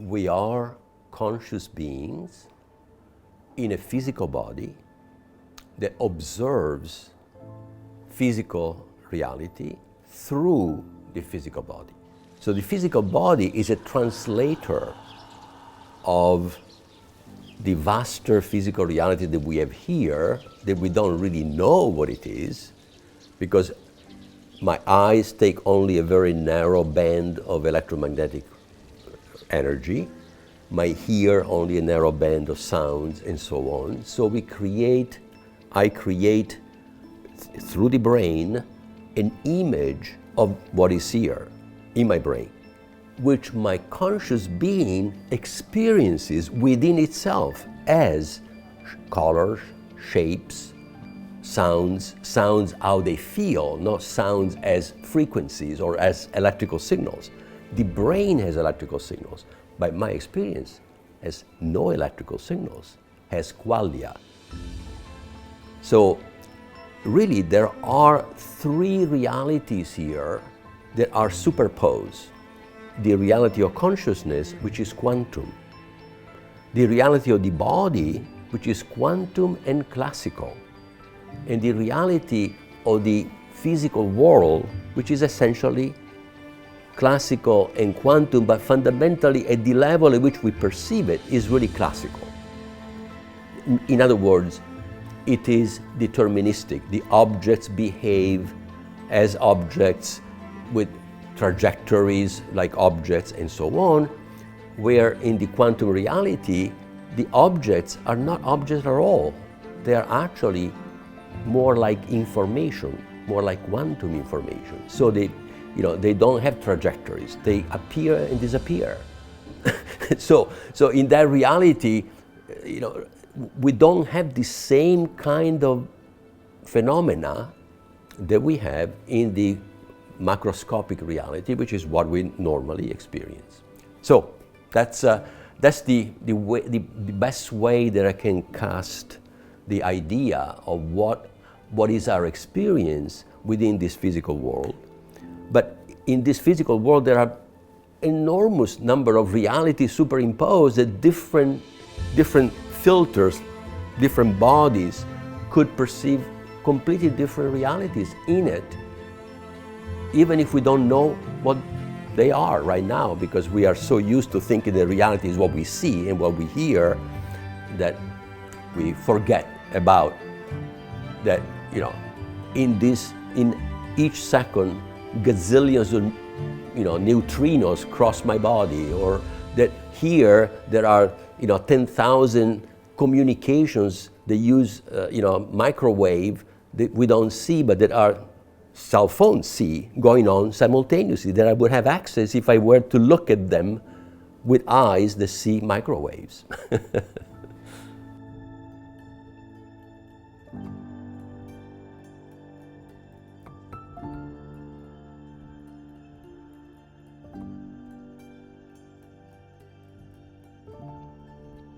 we are conscious beings in a physical body that observes physical reality through the physical body. So the physical body is a translator of the vaster physical reality that we have here, that we don't really know what it is, because my eyes take only a very narrow band of electromagnetic energy, my ear only a narrow band of sounds, and so on. So I create through the brain an image of what is here in my brain, which my conscious being experiences within itself as colors, shapes, sounds how they feel, not sounds as frequencies or as electrical signals. The brain has electrical signals, but my experience has no electrical signals, has qualia. So really there are three realities here that are superposed. The reality of consciousness, which is quantum. The reality of the body, which is quantum and classical. And the reality of the physical world, which is essentially classical and quantum, but fundamentally at the level at which we perceive it is really classical. In other words, it is deterministic. The objects behave as objects with trajectories like objects and so on, where in the quantum reality, the objects are not objects at all. They are actually more like information, more like quantum information. So they don't have trajectories. They appear and disappear. So in that reality, we don't have the same kind of phenomena that we have in the macroscopic reality, which is what we normally experience. So that's the best way that I can cast the idea of what is our experience within this physical world. But in this physical world, there are enormous number of realities superimposed that different filters, different bodies could perceive completely different realities in it, even if we don't know what they are right now, because we are so used to thinking that reality is what we see and what we hear that we forget about that, in each second, gazillions of neutrinos cross my body, or that here there are 10,000 communications that use microwave that we don't see, but that our cell phones see going on simultaneously, that I would have access if I were to look at them with eyes that see microwaves.